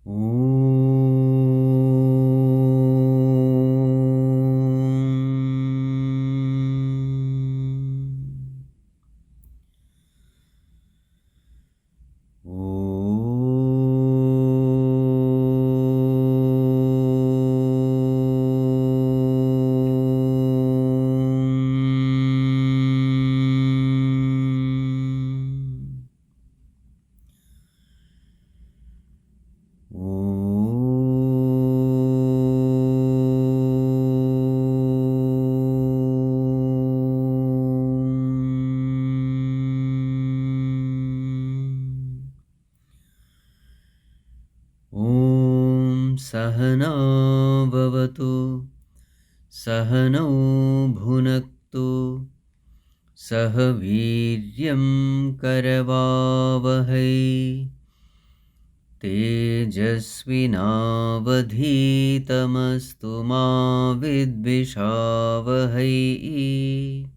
Om Sahana Bhavatu Sahano Bhunaktu Sahaviryam Karavavahai Tejasvinavadhitamastu ma vidvishavahai.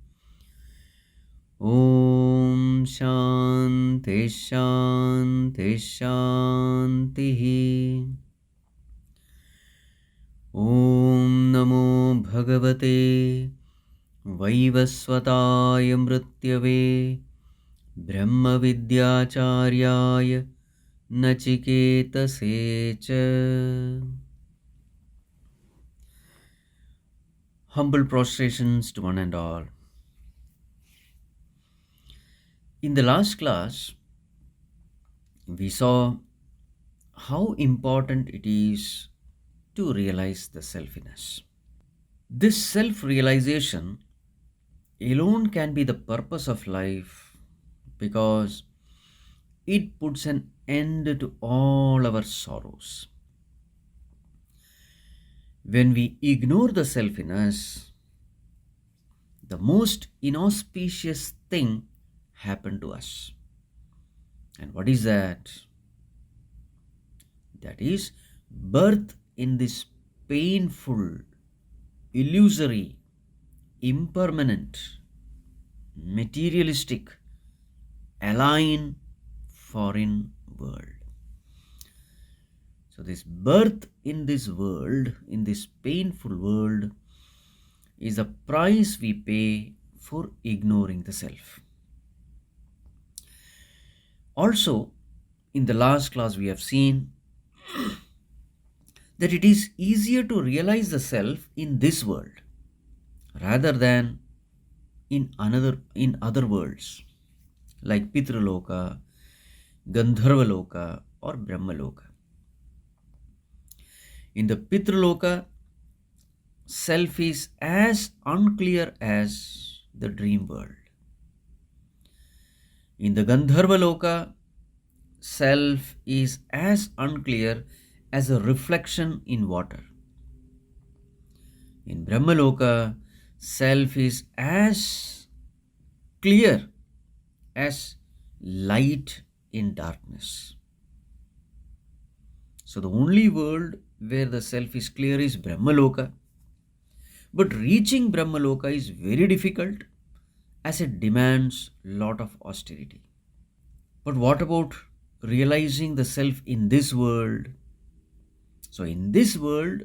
Om Shanti Shanti Shanti. Om Namo Bhagavate Vaivasvataya Mrityave Brahma Vidyacharyaya Nachiketase cha. Humble prostrations to one and all. In the last class, we saw how important it is to realize the selfiness. This self-realization alone can be the purpose of life because it puts an end to all our sorrows. When we ignore the selfiness, the most inauspicious thing happened to us. And what is that? That is birth in this painful, illusory, impermanent, materialistic, alien, foreign world. So this birth in this world, in this painful world, is the price we pay for ignoring the self. Also, in the last class we have seen that it is easier to realize the self in this world rather than in other worlds like Pitraloka, Gandharvaloka or Brahmaloka. In the Pitraloka, self is as unclear as the dream world. In the Gandharvaloka, self is as unclear as a reflection in water. In Brahmaloka, self is as clear as light in darkness. So the only world where the self is clear is Brahmaloka. But reaching Brahmaloka is very difficult as it demands lot of austerity. But what about realizing the self in this world? So in this world,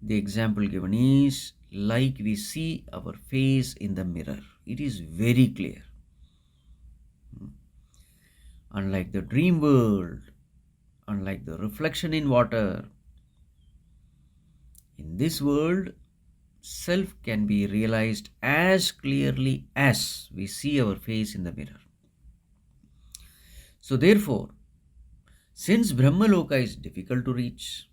the example given is like we see our face in the mirror. It is very clear. Unlike the dream world, unlike the reflection in water, in this world, self can be realized as clearly as we see our face in the mirror. So therefore, since Brahmaloka is difficult to reach,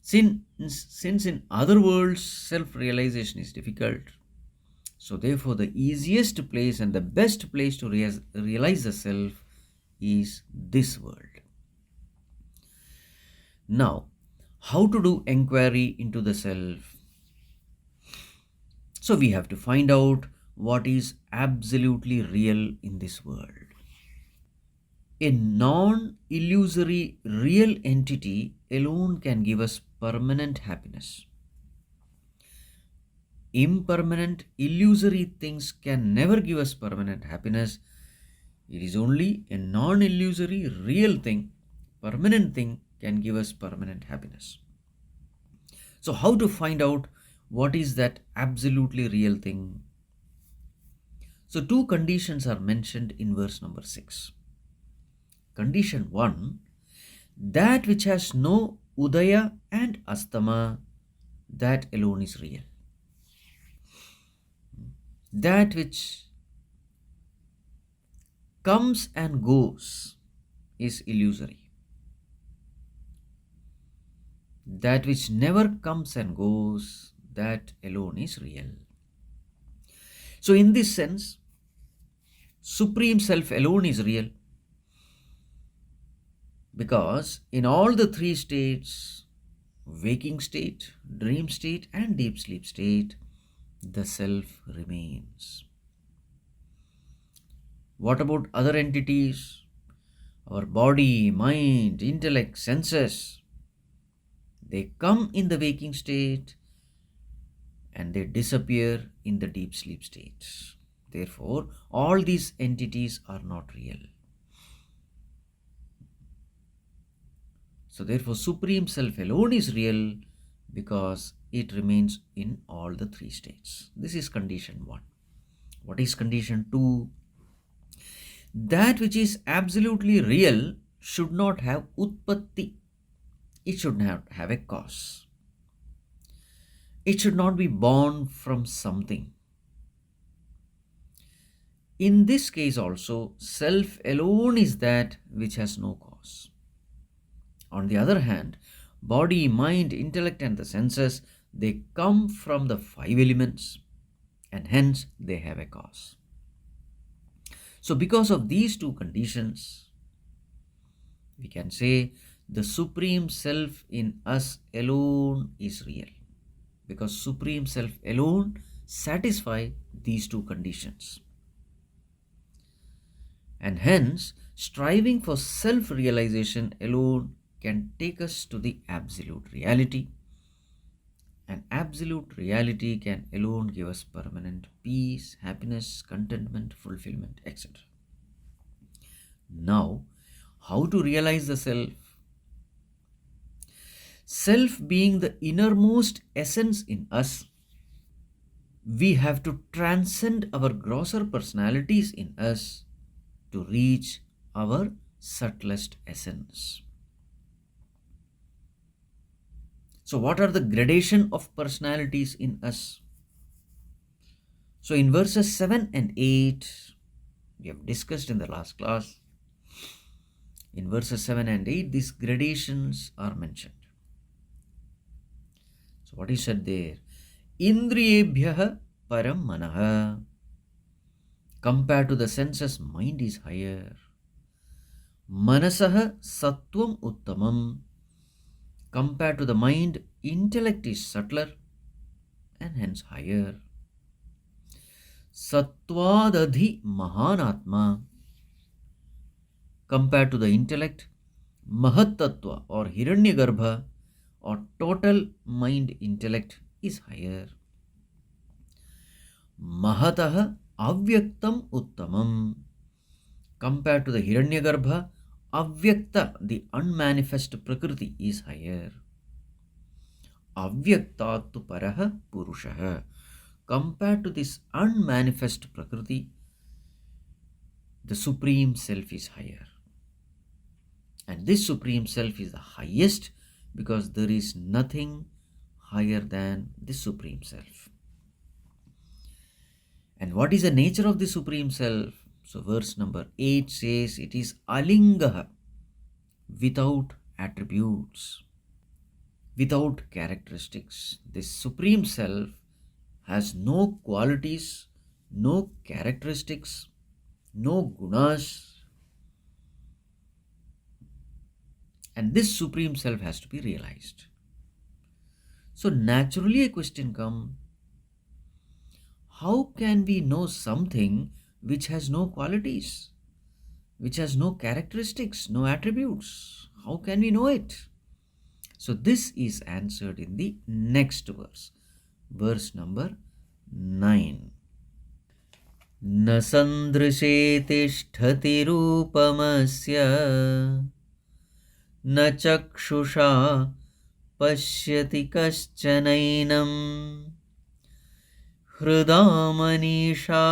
since in other worlds self-realization is difficult, so therefore the easiest place and the best place to realize the self is this world. Now, how to do inquiry into the self? So we have to find out what is absolutely real in this world. A non-illusory real entity alone can give us permanent happiness. Impermanent, illusory things can never give us permanent happiness. It is only a non-illusory real thing, permanent thing can give us permanent happiness. So, how to find out what is that absolutely real thing? So, two conditions are mentioned in verse number 6. Condition 1, that which has no udaya and astama, that alone is real. That which comes and goes is illusory. That which never comes and goes, that alone is real. So, in this sense, Supreme Self alone is real, because in all the three states, waking state, dream state, and deep sleep state, the Self remains. What about other entities? Our body, mind, intellect, senses, they come in the waking state and they disappear in the deep sleep state. Therefore, all these entities are not real. So, therefore, Supreme Self alone is real because it remains in all the three states. This is condition 1. What is condition 2? That which is absolutely real should not have utpatti. It should not have a cause. It should not be born from something. In this case also, Self alone is that which has no cause. On the other hand, body, mind, intellect, and the senses, they come from the 5 elements, and hence they have a cause. So, because of these two conditions, we can say the Supreme Self in us alone is real, because Supreme Self alone satisfy these two conditions. And hence, striving for self-realization alone can take us to the absolute reality, and absolute reality can alone give us permanent peace, happiness, contentment, fulfillment, etc. Now, how to realize the Self? Self being the innermost essence in us, we have to transcend our grosser personalities in us to reach our subtlest essence. So, what are the gradation of personalities in us? So, in verses 7 and 8, we have discussed in the last class. In verses 7 and 8, these gradations are mentioned. So, what is said there? Indriyebhyah param manaha. Compared to the senses, mind is higher. Manasah sattvam uttamam. Compared to the mind, intellect is subtler and hence higher. Sattvadadhi mahanatma. Compared to the intellect, Mahatattva or Hiranyagarbha or total mind intellect is higher. Mahataha avyaktam uttamam. Compared to the Hiranyagarbha, avyakta, the unmanifest prakriti, is higher. Avyaktattu paraha purushaha. Compared to this unmanifest prakriti, the Supreme Self is higher. And this Supreme Self is the highest because there is nothing higher than the Supreme Self. And what is the nature of the Supreme Self? So verse number 8 says it is alingaha, without attributes, without characteristics. This Supreme Self has no qualities, no characteristics, no gunas. And this Supreme Self has to be realized. So naturally a question comes, how can we know something which has no qualities, which has no characteristics, no attributes? How can we know it? So this is answered in the next verse, verse number 9. न सन्दृशे तिष्ठति रूपमस्य न चक्षुषा पश्यति कश्चनैनम् हृदा मनीषा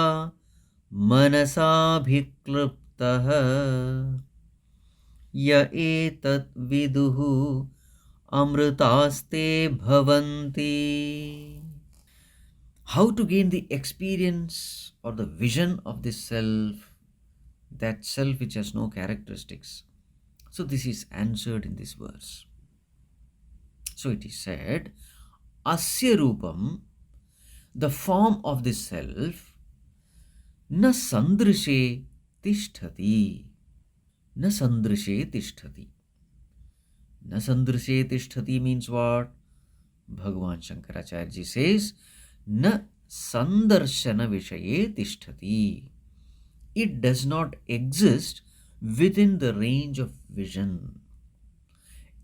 मनसाभिक्लृप्तः य एतत् विदुः अमृतास्ते भवन्ति. How to gain the experience or the vision of this self, that self which has no characteristics? So this is answered in this verse. So it is said, Asya Rupam, the form of this self, na sandrishe tishtati. Na sandrishe tishtati. Na sandrishe tishtati means what? Bhagavan Shankaracharya says, na sandarshana vishaye tishtati. It does not exist within the range of vision.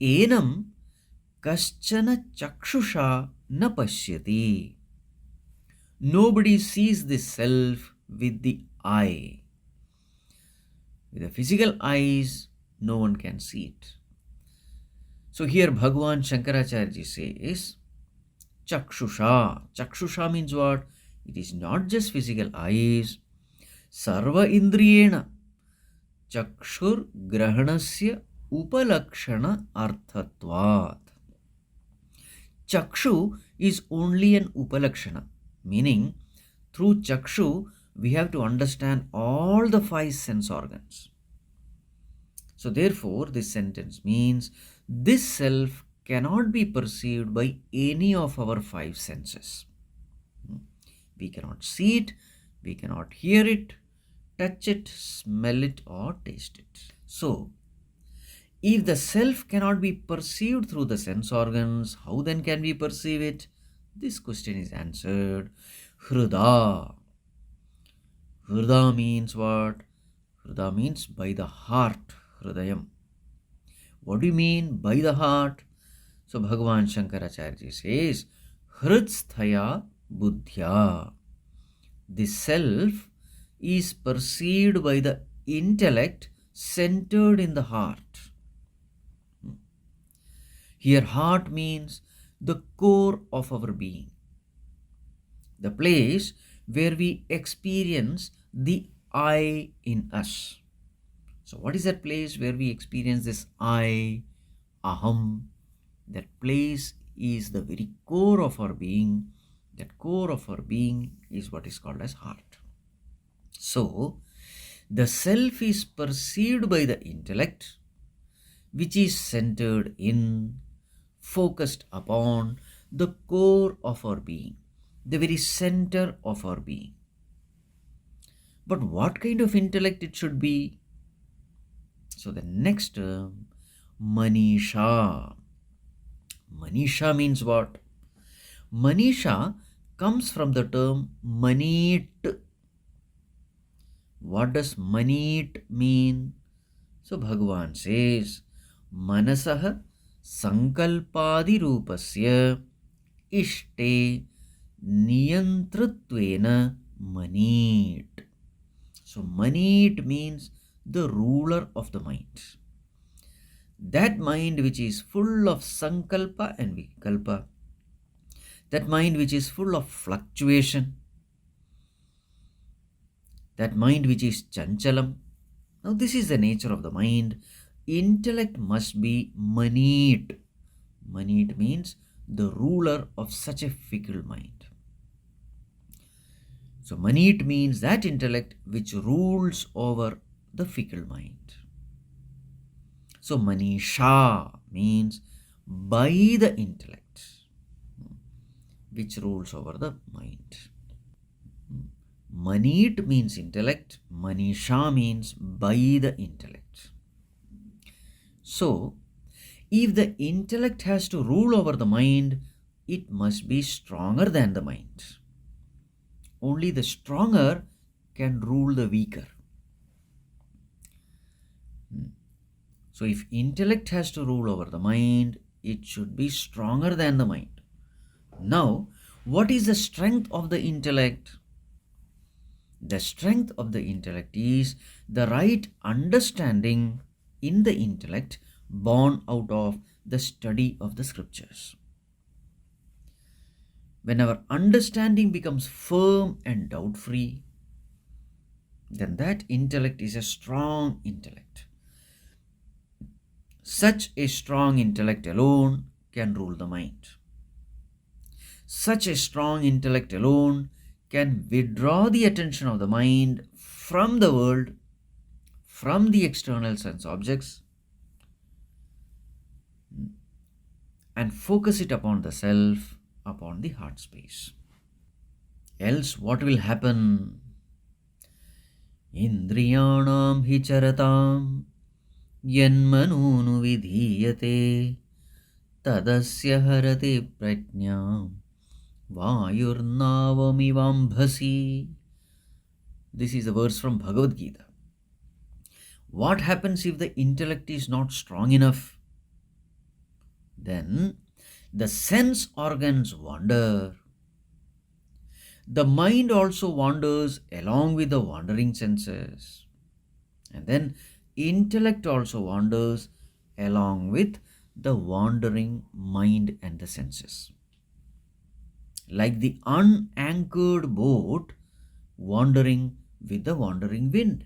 Enam kaschana chakshusha na pashyati. Nobody sees this self with the eye. With the physical eyes, no one can see it. So here Bhagavan Shankaracharya says, Chakshusha. Chakshusha means what? It is not just physical eyes. Sarva indriyena. Chakshur grahanasya upalakshana arthatvat. Chakshu is only an upalakshana, meaning through Chakshu we have to understand all the five sense organs. So therefore this sentence means this self cannot be perceived by any of our five senses. We cannot see it, we cannot hear it, touch it, smell it, or taste it. So, if the self cannot be perceived through the sense organs, how then can we perceive it? This question is answered. Hrida. Hrida means what? Hrida means by the heart, Hridayam. What do you mean by the heart? So Bhagavan Shankaracharya says, Hridsthaya buddhya. The self is perceived by the intellect centered in the heart. Here heart means the core of our being, the place where we experience the I in us. So what is that place where we experience this I, aham? That place is the very core of our being. That core of our being is what is called as heart. So, the self is perceived by the intellect, which is centered in, focused upon the core of our being, the very center of our being. But what kind of intellect it should be? So, the next term, Manisha. Manisha means what? Manisha comes from the term manit. What does manit mean? So Bhagavan says, Manasah sankalpadi rupasya ishte niyantratvena manit. So manit means the ruler of the mind. That mind which is full of sankalpa and vikalpa, that mind which is full of fluctuation, that mind which is chanchalam. Now this is the nature of the mind. Intellect must be manit. Manit means the ruler of such a fickle mind. So manit means that intellect which rules over the fickle mind. So Manisha means by the intellect which rules over the mind. Manit means intellect, Manisha means by the intellect. So, if the intellect has to rule over the mind, it must be stronger than the mind. Only the stronger can rule the weaker. So if intellect has to rule over the mind, it should be stronger than the mind. Now, what is the strength of the intellect? The strength of the intellect is the right understanding in the intellect born out of the study of the scriptures. When our understanding becomes firm and doubt free, then that intellect is a strong intellect. Such a strong intellect alone can rule the mind. Such a strong intellect alone can withdraw the attention of the mind from the world, from the external sense objects, and focus it upon the self, upon the heart space. Else, what will happen? Indriyanam hi charatam yanmanunu vidhiyate tadasya harate prajnam vayurnavamivambhasi. This is a verse from Bhagavad Gita. What happens if the intellect is not strong enough? Then the sense organs wander. The mind also wanders along with the wandering senses. And then intellect also wanders along with the wandering mind and the senses. Like the unanchored boat wandering with the wandering wind.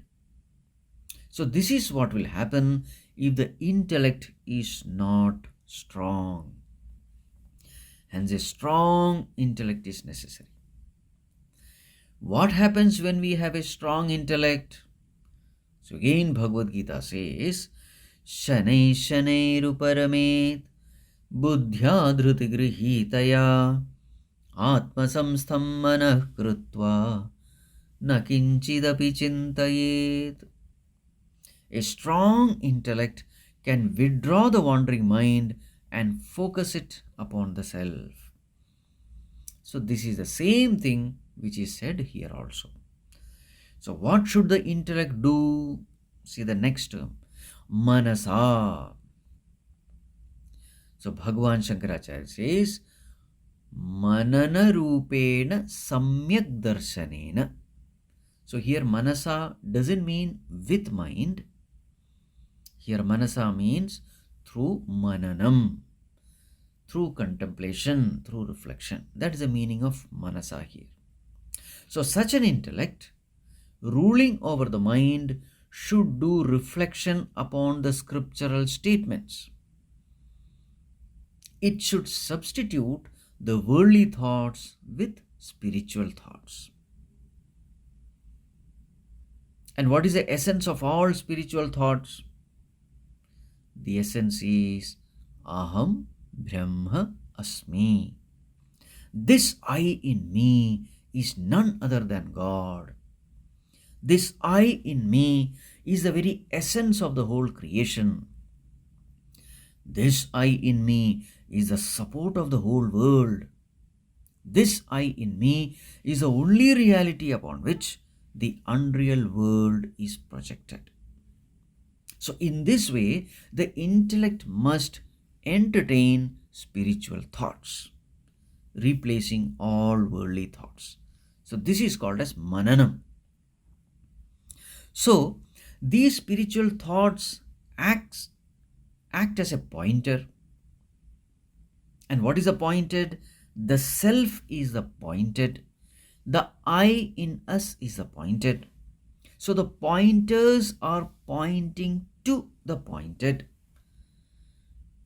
So this is what will happen if the intellect is not strong. Hence a strong intellect is necessary. What happens when we have a strong intellect? So again Bhagavad Gita says, Shanai Shanairuparameth Buddhya Dhruti Grihitaya Atma Samstham Manah Krutva Nakinchidapi Chintayet. A strong intellect can withdraw the wandering mind and focus it upon the self. So this is the same thing which is said here also. So what should the intellect do? See the next term, manasa. So Bhagavan Shankaracharya says, manana rupena samyak darshanena. So here manasa doesn't mean with mind. Here manasa means through mananam, through contemplation, through reflection. That is the meaning of manasa here. So such an intellect ruling over the mind should do reflection upon the scriptural statements. It should substitute the worldly thoughts with spiritual thoughts. And what is the essence of all spiritual thoughts? The essence is Aham Brahma Asmi. This I in me is none other than God. This I in me is the very essence of the whole creation. This I in me is the support of the whole world. This I in me is the only reality upon which the unreal world is projected. So in this way, the intellect must entertain spiritual thoughts, replacing all worldly thoughts. So this is called as mananam. So these spiritual thoughts act as a pointer. And what is the pointed? The self is the pointed. The I in us is the pointed. So the pointers are pointing to the pointed.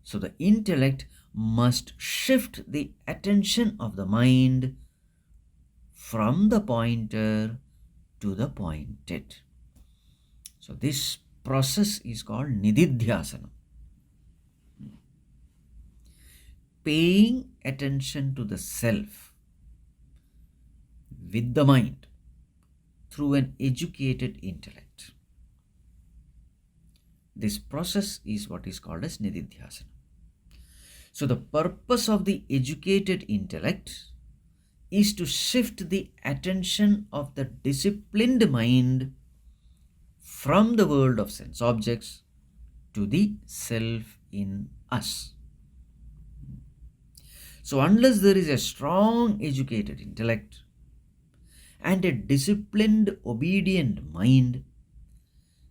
So the intellect must shift the attention of the mind from the pointer to the pointed. So this process is called nididhyasan. Paying attention to the self with the mind through an educated intellect. This process is what is called as nididhyasana. So the purpose of the educated intellect is to shift the attention of the disciplined mind from the world of sense objects to the self in us. So unless there is a strong educated intellect and a disciplined obedient mind,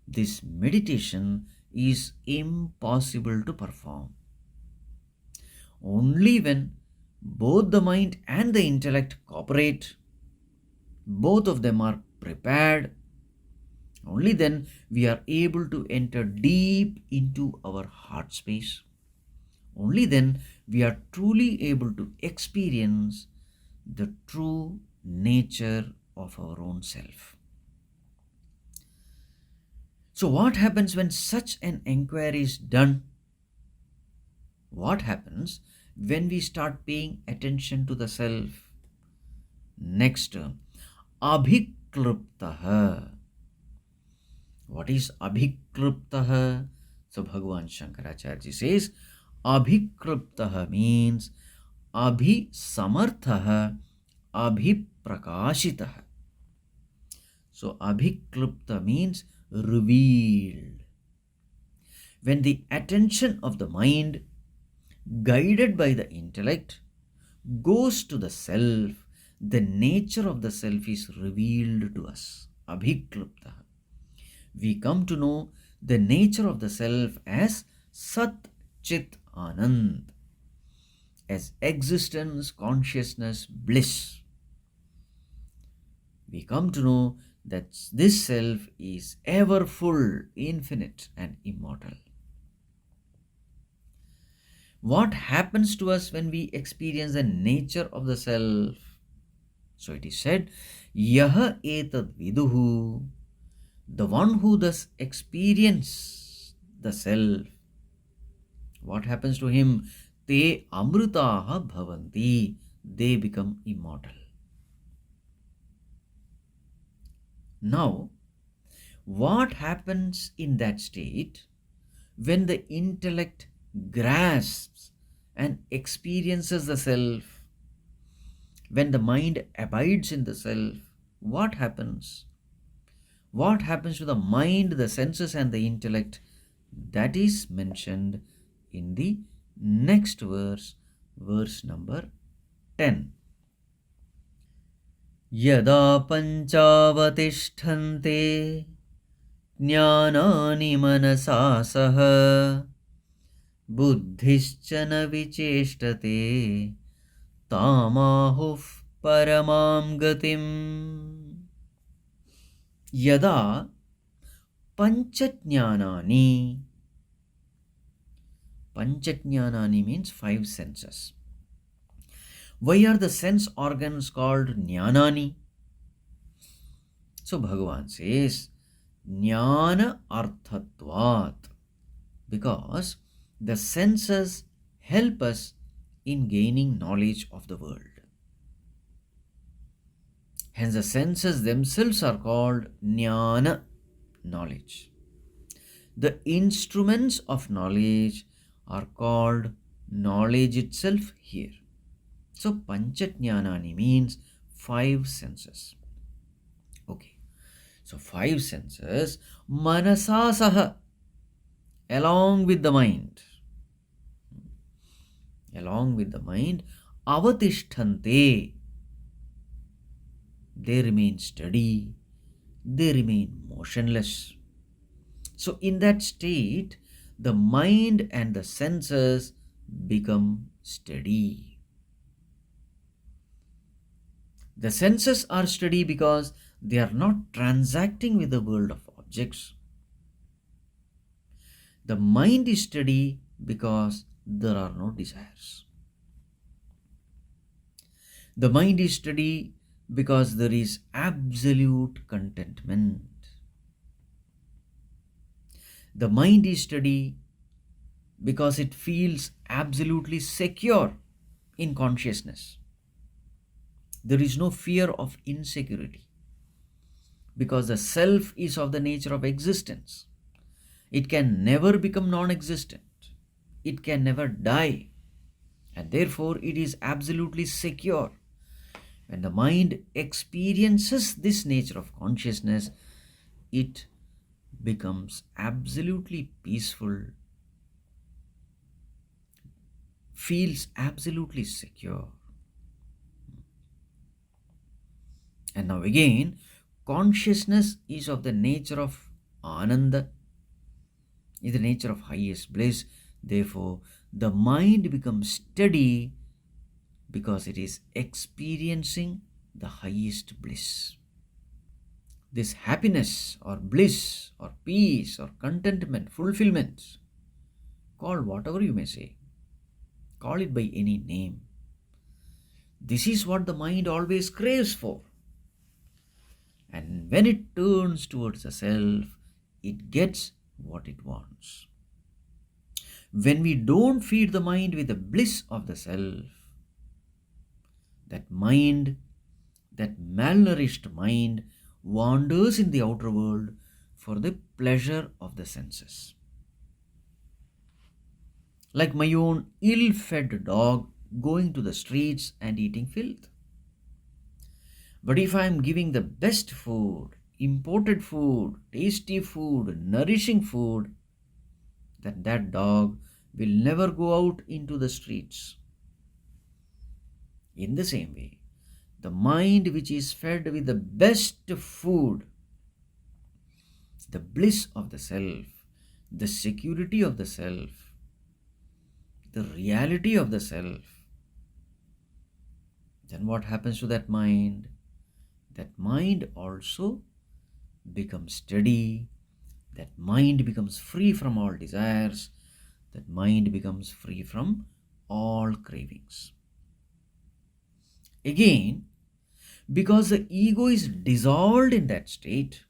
this meditation is impossible to perform. Only when both the mind and the intellect cooperate, both of them are prepared, only then we are able to enter deep into our heart space. Only then we are truly able to experience the true nature of our own self. So, what happens when such an inquiry is done? What happens when we start paying attention to the self? Next term, abhikluptaha. What is abhikluptaha? So Bhagavan Shankaracharya says, abhikluptaha means abhisamarthaha, abhiprakashitaha. So abhiklupta means revealed. When the attention of the mind, guided by the intellect, goes to the self, the nature of the self is revealed to us. Abhiklupta. We come to know the nature of the self as Sat Chit Anand, as existence, consciousness, bliss. We come to know that this self is ever full, infinite, and immortal. What happens to us when we experience the nature of the self? So it is said, Yaha etad viduhu, the one who thus experiences the self. What happens to him? Te amrutaha bhavanti, they become immortal. Now, what happens in that state when the intellect grasps and experiences the self? When the mind abides in the self, what happens? What happens to the mind, the senses, and the intellect? That is mentioned in the next verse, verse number 10. Yada panchavatiष्ठन्ते ज्ञानानि मनसा सह बुद्धिश्च न विचेष्टते तामाहुः परमां गतिम्. Yada panchajnanani. Panchajnanani means 5 senses. Why are the sense organs called jnanani? So Bhagavan says, jnana arthatvat, because the senses help us in gaining knowledge of the world. Hence the senses themselves are called jnana, knowledge. The instruments of knowledge are called knowledge itself here. So panchajnanani means 5 senses. Okay. So 5 senses, manasasaha, along with the mind. Along with the mind, avatishtante, they remain steady, they remain motionless. So in that state, the mind and the senses become steady. The senses are steady because they are not transacting with the world of objects. The mind is steady because there are no desires. The mind is steady because there is absolute contentment. The mind is steady because it feels absolutely secure in consciousness. There is no fear of insecurity because the self is of the nature of existence. It can never become non-existent. It can never die. And therefore it is absolutely secure. When the mind experiences this nature of consciousness, it becomes absolutely peaceful, feels absolutely secure. And now again, consciousness is of the nature of ananda. is the nature of highest bliss. Therefore, the mind becomes steady because it is experiencing the highest bliss. This happiness or bliss or peace or contentment, fulfillment, call whatever you may say, call it by any name. This is what the mind always craves for. And when it turns towards the self, it gets what it wants. When we don't feed the mind with the bliss of the self, that mind, that malnourished mind, wanders in the outer world for the pleasure of the senses. Like my own ill fed dog going to the streets and eating filth. But if I am giving the best food, imported food, tasty food, nourishing food, then that dog will never go out into the streets. In the same way, the mind which is fed with the best food, the bliss of the self, the security of the self, the reality of the self, then what happens to that mind? That mind also becomes steady, that mind becomes free from all desires, that mind becomes free from all cravings. Again, because the ego is dissolved in that state,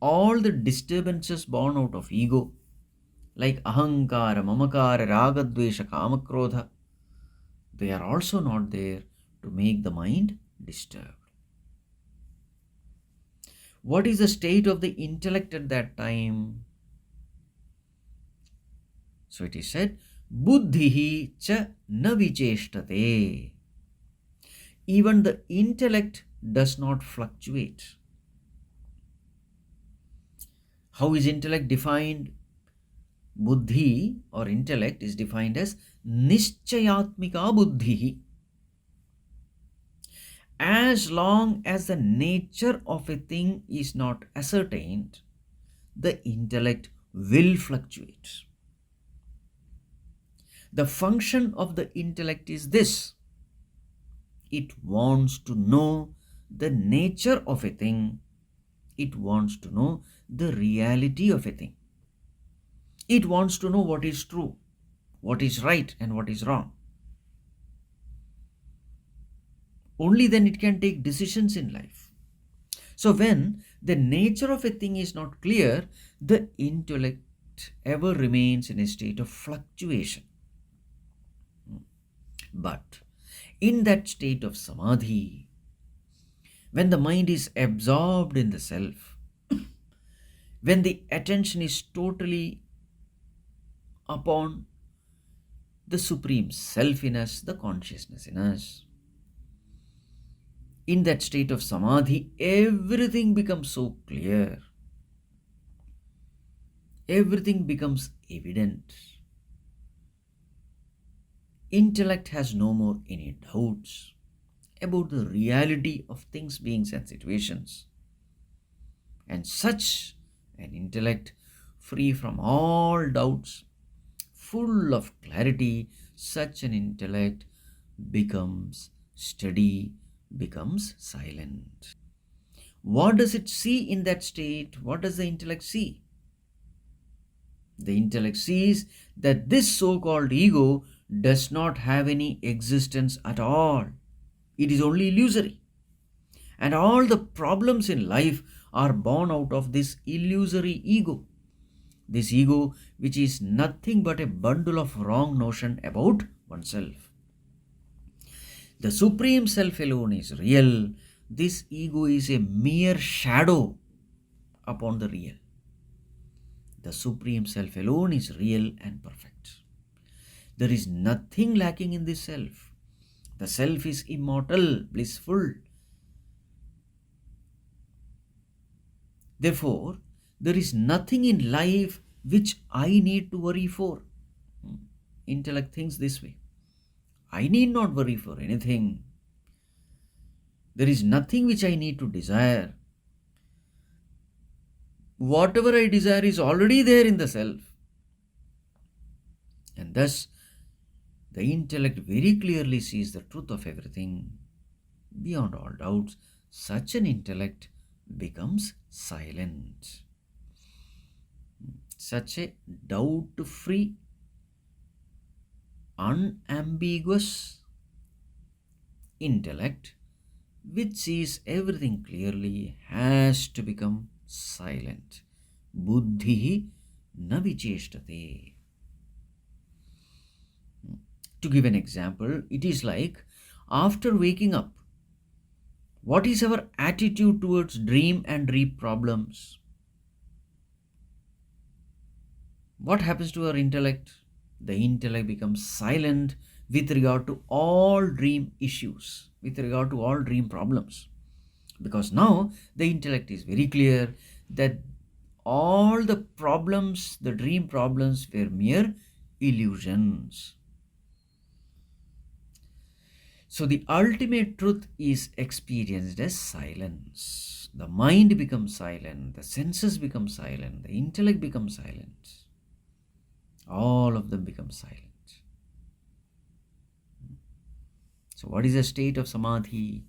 all the disturbances born out of ego, like ahankara, mamakara, raga, dvesha, kama, krodha, they are also not there to make the mind disturbed. What is the state of the intellect at that time? So it is said, buddhihi cha na vicheshtate. Even the intellect does not fluctuate. How is intellect defined? Buddhi or intellect is defined as nischayatmika buddhi. As long as the nature of a thing is not ascertained, the intellect will fluctuate. The function of the intellect is this: it wants to know the nature of a thing, it wants to know the reality of a thing, it wants to know what is true, what is right, and what is wrong. Only then it can take decisions in life. So, when the nature of a thing is not clear, the intellect ever remains in a state of fluctuation. But in that state of samadhi, when the mind is absorbed in the self, when the attention is totally upon the supreme self in us, the consciousness in us, in that state of samadhi, everything becomes so clear, everything becomes evident. Intellect has no more any doubts about the reality of things, beings, and situations. And such an intellect, free from all doubts, full of clarity, such an intellect becomes steady, becomes silent. What does it see in that state? What does the intellect see? The intellect sees that this so-called ego does not have any existence at all. It is only illusory. And all the problems in life are born out of this illusory ego. This ego, which is nothing but a bundle of wrong notion about oneself. The Supreme Self alone is real. This ego is a mere shadow upon the real. The Supreme Self alone is real and perfect. There is nothing lacking in this self. The self is immortal, blissful. Therefore, there is nothing in life which I need to worry for. Intellect thinks this way. I need not worry for anything. There is nothing which I need to desire. Whatever I desire is already there in the self. And thus, the intellect very clearly sees the truth of everything. Beyond all doubts, such an intellect becomes silent. Such a doubt free, unambiguous intellect which sees everything clearly has to become silent. Buddhi na vicheshtate. To give an example, it is like after waking up, what is our attitude towards dream and dream problems? What happens to our intellect? The intellect becomes silent with regard to all dream issues, with regard to all dream problems. Because now the intellect is very clear that all the problems, the dream problems, were mere illusions. So the ultimate truth is experienced as silence. The mind becomes silent, the senses become silent, the intellect becomes silent. All of them become silent. So, what is the state of samadhi?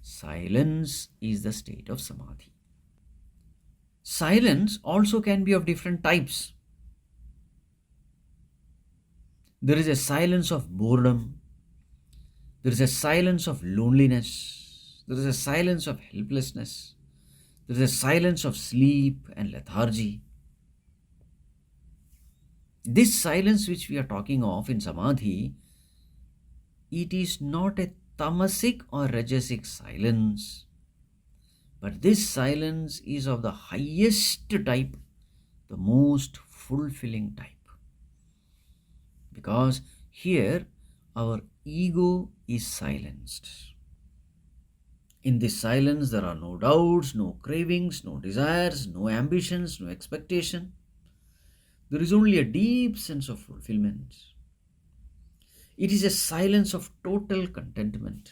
Silence is the state of samadhi. Silence also can be of different types. There is a silence of boredom, there is a silence of loneliness, there is a silence of helplessness, there is a silence of sleep and lethargy. This silence which we are talking of in samadhi, it is not a tamasic or rajasic silence, but this silence is of the highest type, the most fulfilling type. Because here our ego is silenced. In this silence, there are no doubts, no cravings, no desires, no ambitions, no expectation. There is only a deep sense of fulfillment. It is a silence of total contentment.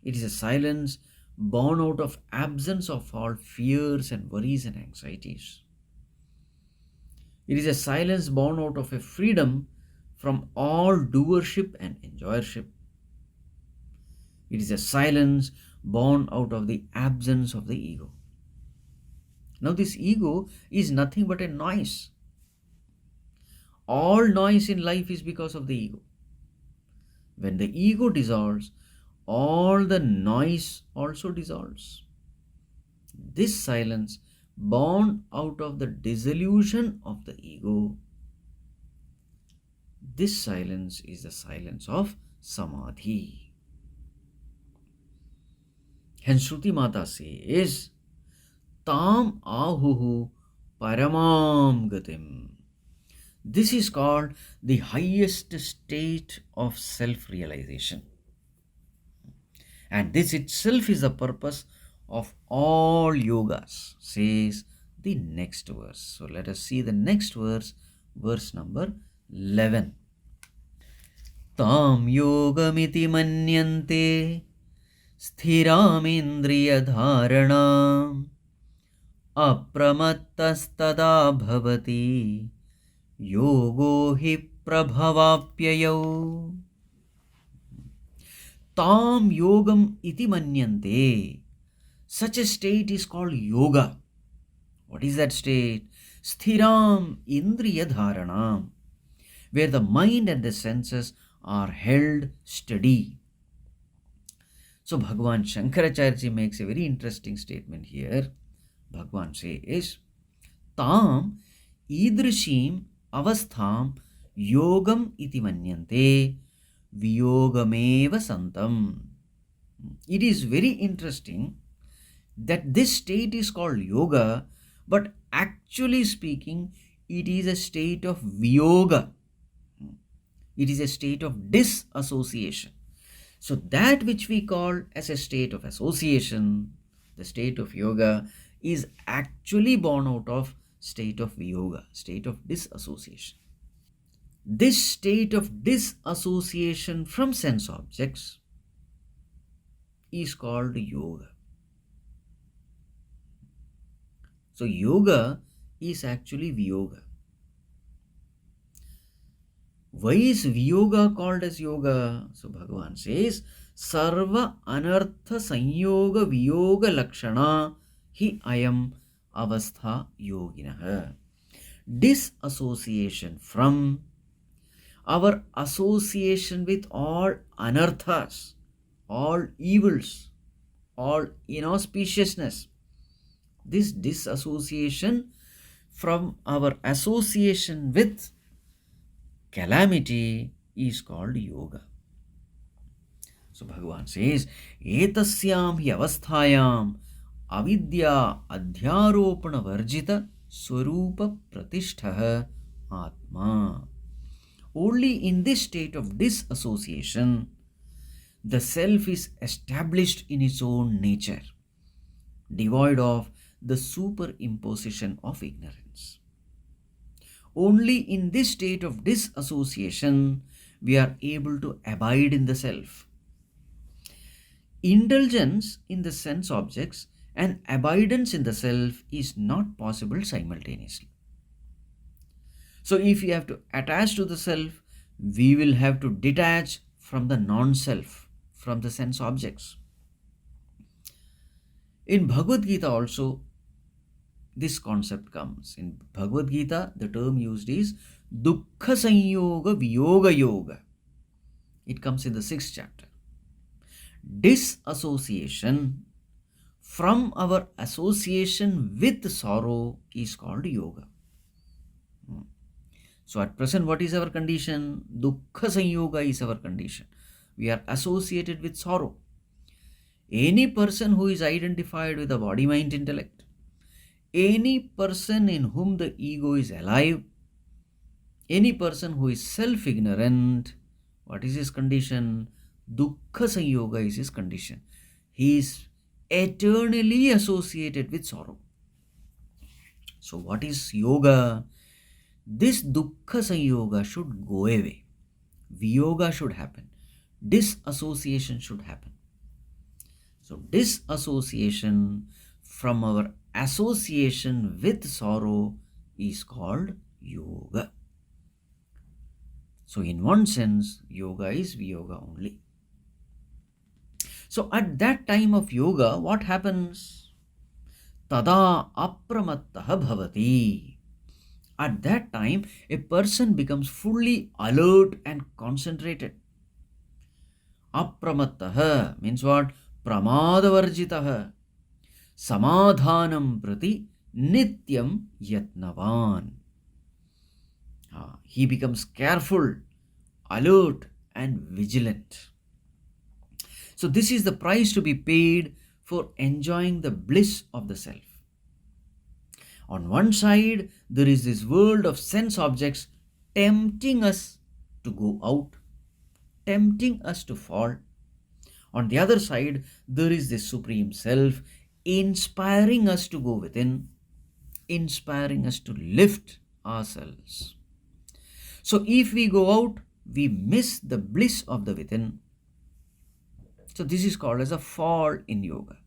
It is a silence born out of absence of all fears and worries and anxieties. It is a silence born out of a freedom from all doership and enjoyership. It is a silence born out of the absence of the ego. Now, this ego is nothing but a noise. All noise in life is because of the ego. When the ego dissolves, all the noise also dissolves. This silence, born out of the dissolution of the ego, this silence is the silence of samadhi. Hence, Shruti Mata says, Tam ahuhu paramam gatim. This is called the highest state of self-realization. And this itself is the purpose of all yogas, says the next verse. So let us see the next verse, verse number 11. Tam yogamiti manyante स्थिरामिन्द्रियधारणाम् अप्रमत्तस्तदा भवति योगो हि प्रभवाप्ययौ ताम yogam iti manyante. Such a state is called yoga. What is that state? Sthiram indriya dharanam, where the mind and the senses are held steady. So Bhagavan Shankaracharya makes a very interesting statement here. Bhagavan says, Tam idrishim avastham yogam iti manyante viyogameva santam. It is very interesting that this state is called yoga, but actually speaking, it is a state of viyoga. It is a state of disassociation. So that which we call as a state of association, the state of yoga, is actually born out of state of viyoga, state of disassociation. This state of disassociation from sense objects is called yoga. So yoga is actually viyoga. Why is viyoga called as yoga? So Bhagavan says, Sarva anartha sanyoga viyoga lakshana hi ayam avastha yoginah. Disassociation from our association with all anarthas, all evils, all inauspiciousness. This disassociation from our association with calamity is called yoga. So Bhagavan says, Etasyam hi avasthayam avidya adhyaropana varjita swarupa pratishtha atma. Only in this state of disassociation, the self is established in its own nature, devoid of the superimposition of ignorance. Only in this state of disassociation, we are able to abide in the self. Indulgence in the sense objects and abidance in the self is not possible simultaneously. So, if we have to attach to the self, we will have to detach from the non self, from the sense objects. In Bhagavad Gita, also, this concept comes. In Bhagavad Gita, the term used is Dukkha Sanyoga Viyoga Yoga. It comes in the 6th chapter. Disassociation from our association with sorrow is called yoga. So at present, what is our condition? Dukkha Sanyoga is our condition. We are associated with sorrow. Any person who is identified with the body, mind, intellect, any person in whom the ego is alive, any person who is self-ignorant, what is his condition? Dukkha Sanyoga is his condition. He is eternally associated with sorrow. So what is yoga? This Dukkha Sanyoga should go away. Viyoga should happen. Disassociation should happen. So disassociation from our association with sorrow is called yoga. So in one sense, yoga is viyoga only. So at that time of yoga, what happens? Tada apramattaha bhavati. At that time, a person becomes fully alert and concentrated. Apramattaha means what? Pramadavarjitaha. Samadhanam prati nityam yatnavan. He becomes careful, alert, and vigilant. So this is the price to be paid for enjoying the bliss of the self. On one side, there is this world of sense objects tempting us to go out, tempting us to fall. On the other side, there is the Supreme Self inspiring us to go within, inspiring us to lift ourselves. So if we go out, we miss the bliss of the within. So this is called as a fall in yoga.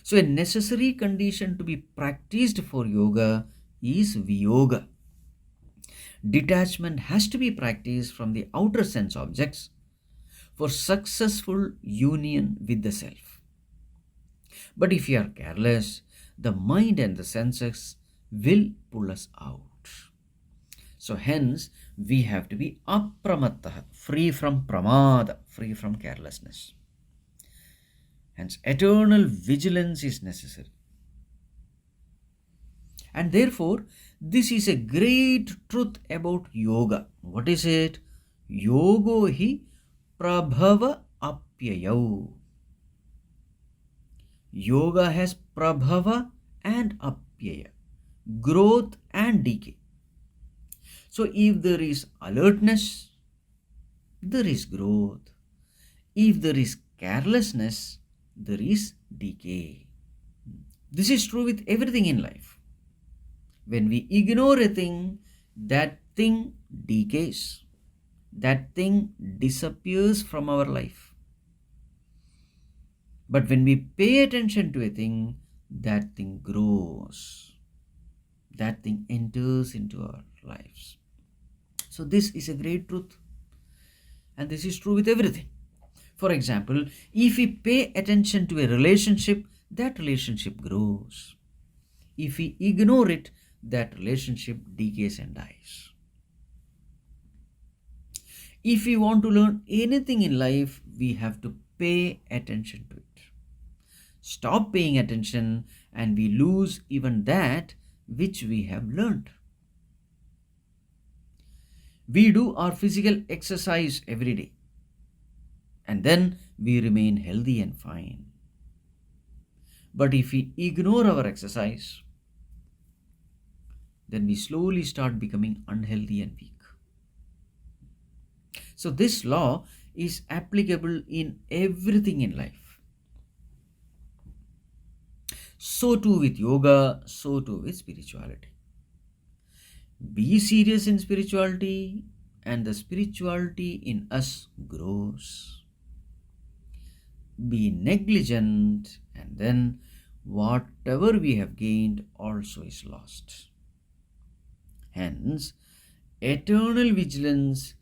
So a necessary condition to be practiced for yoga is viyoga. Detachment has to be practiced from the outer sense objects for successful union with the self. But if we are careless, the mind and the senses will pull us out. So hence, we have to be apramattaha, free from pramada, free from carelessness. Hence, eternal vigilance is necessary. And therefore, this is a great truth about yoga. What is it? Yogo hi prabhava apyayau. Yoga has prabhava and apyaya, growth and decay. So if there is alertness, there is growth. If there is carelessness, there is decay. This is true with everything in life. When we ignore a thing, that thing decays. That thing disappears from our life. But when we pay attention to a thing, that thing grows, that thing enters into our lives. So, this is a great truth, and this is true with everything. For example, if we pay attention to a relationship, that relationship grows. If we ignore it, that relationship decays and dies. If we want to learn anything in life, we have to pay attention to it. Stop paying attention, and we lose even that which we have learned. We do our physical exercise every day, and then we remain healthy and fine. But if we ignore our exercise, then we slowly start becoming unhealthy and weak. So, this law is applicable in everything in life. So too with yoga, so too with spirituality. Be serious in spirituality, and the spirituality in us grows. Be negligent, and then whatever we have gained also is lost. Hence, eternal vigilance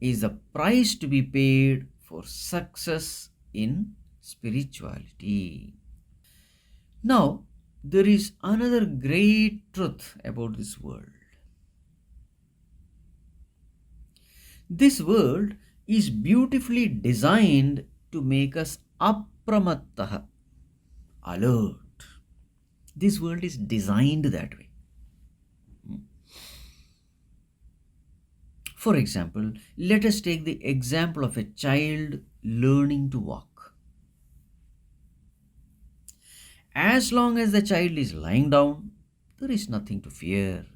is the price to be paid for success in spirituality. Now, there is another great truth about this world. This world is beautifully designed to make us apramattaha, alert. This world is designed that way. For example, let us take the example of a child learning to walk. As long as the child is lying down, there is nothing to fear,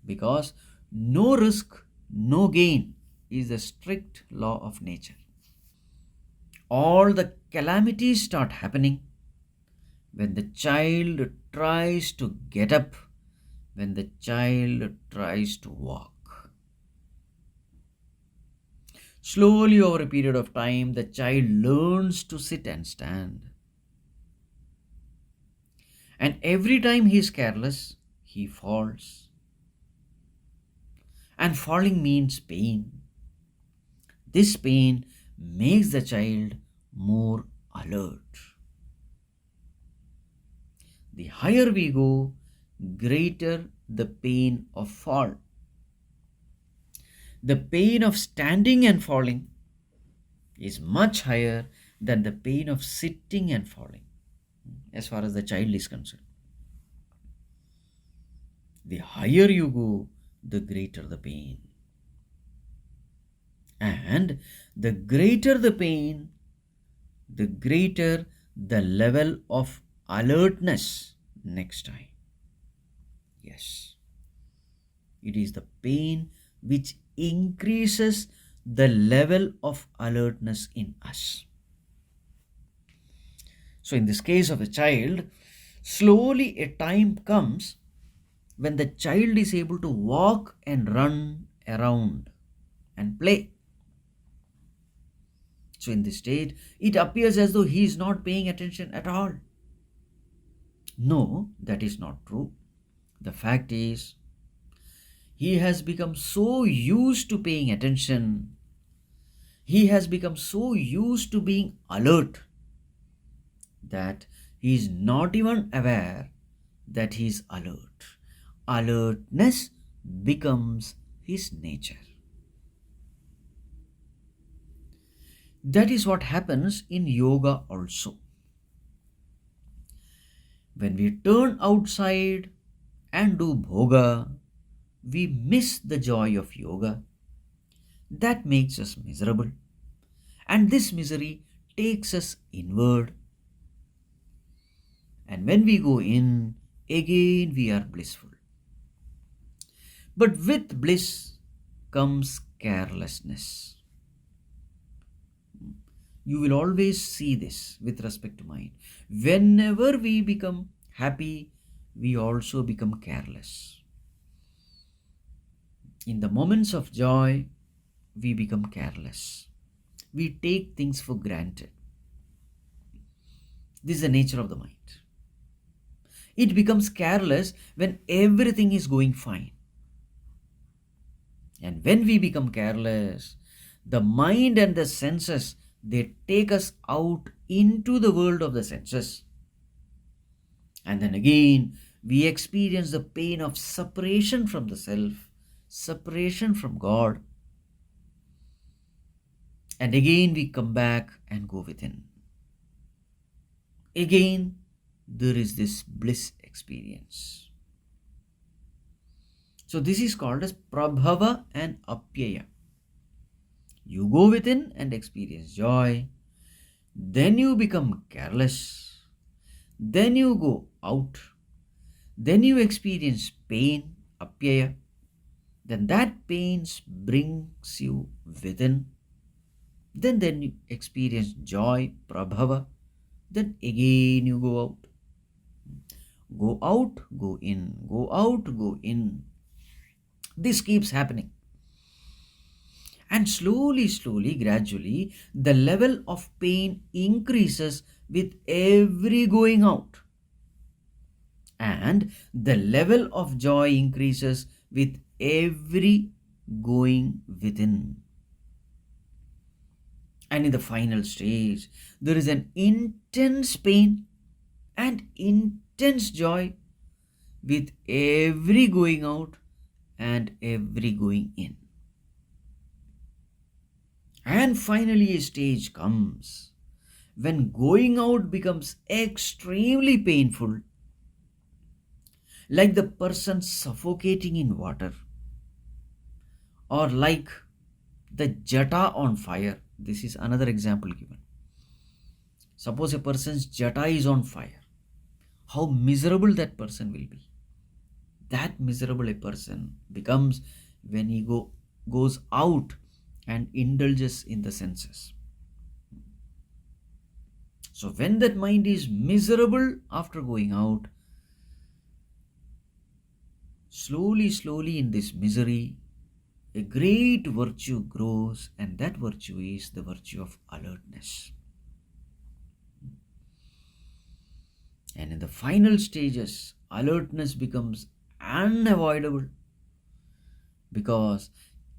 because no risk, no gain is the strict law of nature. All the calamities start happening when the child tries to get up, when the child tries to walk. Slowly, over a period of time, the child learns to sit and stand. And every time he is careless, he falls. And falling means pain. This pain makes the child more alert. The higher we go, greater the pain of fall. The pain of standing and falling is much higher than the pain of sitting and falling, as far as the child is concerned. The higher you go, the greater the pain. And the greater the pain, the greater the level of alertness next time. Yes, it is the pain which increases the level of alertness in us. So, in this case of a child, slowly a time comes when the child is able to walk and run around and play. So, in this state, it appears as though he is not paying attention at all. No, that is not true. The fact is, he has become so used to paying attention, he has become so used to being alert, that he is not even aware that he is alert. Alertness becomes his nature. That is what happens in yoga also. When we turn outside and do bhoga, we miss the joy of yoga. That makes us miserable, and this misery takes us inward. And when we go in, again we are blissful. But with bliss comes carelessness. You will always see this with respect to mind. Whenever we become happy, we also become careless. In the moments of joy, we become careless. We take things for granted. This is the nature of the mind. It becomes careless when everything is going fine. And when we become careless, the mind and the senses, they take us out into the world of the senses. And then again, we experience the pain of separation from the self, separation from God. And again, we come back and go within. Again, there is this bliss experience. So, this is called as prabhava and apyaya. You go within and experience joy, then you become careless, then you go out, then you experience pain, apyaya, then that pain brings you within, then you experience joy, prabhava, then again you go out. Go out, go in, go out, go in. This keeps happening. And slowly, gradually, the level of pain increases with every going out. And the level of joy increases with every going within. And in the final stage, there is an intense pain and intense joy with every going out and every going in. And finally, a stage comes when going out becomes extremely painful, like the person suffocating in water, or like the jata on fire. This is another example given. Suppose a person's jata is on fire. How miserable that person will be. That miserable a person becomes when he goes out and indulges in the senses. So when that mind is miserable after going out, slowly in this misery, a great virtue grows, and that virtue is the virtue of alertness. And in the final stages, alertness becomes unavoidable, because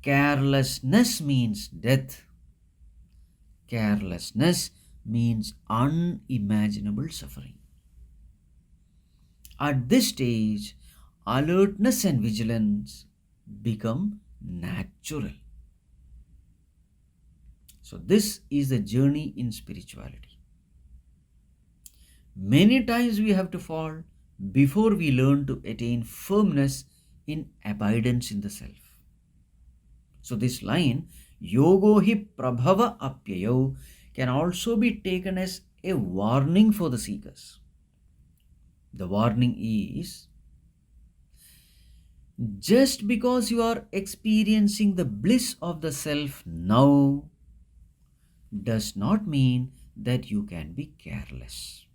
carelessness means death. Carelessness means unimaginable suffering. At this stage, alertness and vigilance become natural. So, this is the journey in spirituality. Many times we have to fall before we learn to attain firmness in abidance in the self. So, this line, yogo hi prabhava apyayo, can also be taken as a warning for the seekers. The warning is, just because you are experiencing the bliss of the self now does not mean that you can be careless.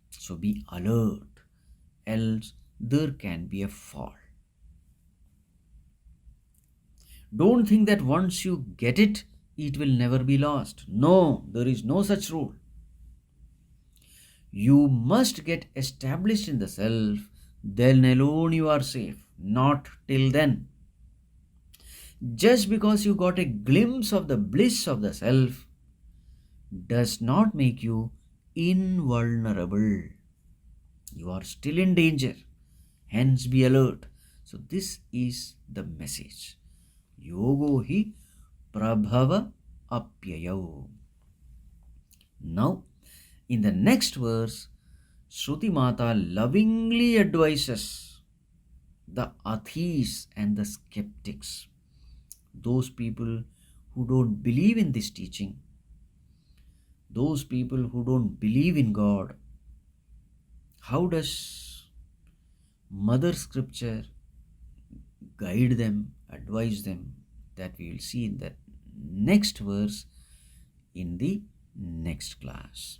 So be alert, else there can be a fall. Don't think that once you get it, it will never be lost. No, there is no such rule. You must get established in the self, then alone you are safe. Not till then. Just because you got a glimpse of the bliss of the self does not make you invulnerable. You are still in danger. Hence be alert. So this is the message. Yogo hi prabhava apyayo. Now, in the next verse, Shruti Mata lovingly advises the atheists and the skeptics, those people who don't believe in this teaching, those people who don't believe in God. How does Mother Scripture guide them, advise them? That we will see in the next verse in the next class.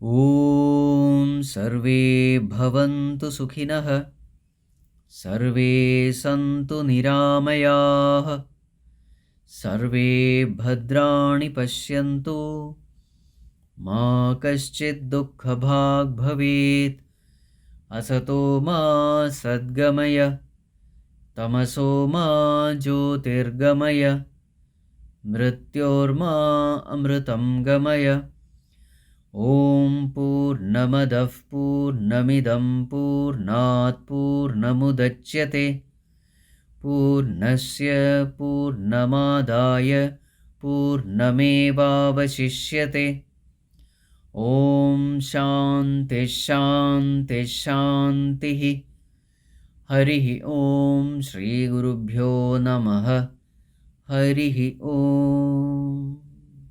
Om Sarve Bhavantu Sukhinah, Sarve Santu Niramayah, Sarve Bhadrani Pashyantu, मा कश्चित् दुःखभाग् भवेत्। असतो मा सद्गमय तमसो मा ज्योतिर्गमय मृत्योर्मा अमृतं गमय। ॐ पूर्णमदः पूर्णमिदं पूर्णात् पूर्णमुदच्यते पूर्णस्य पूर्णमादाय पूर्णमेवावशिष्यते। ॐ शान्ति शान्ति शान्तिः। हरिः ॐ श्रीगुरुभ्यो नमः। हरिः ॐ।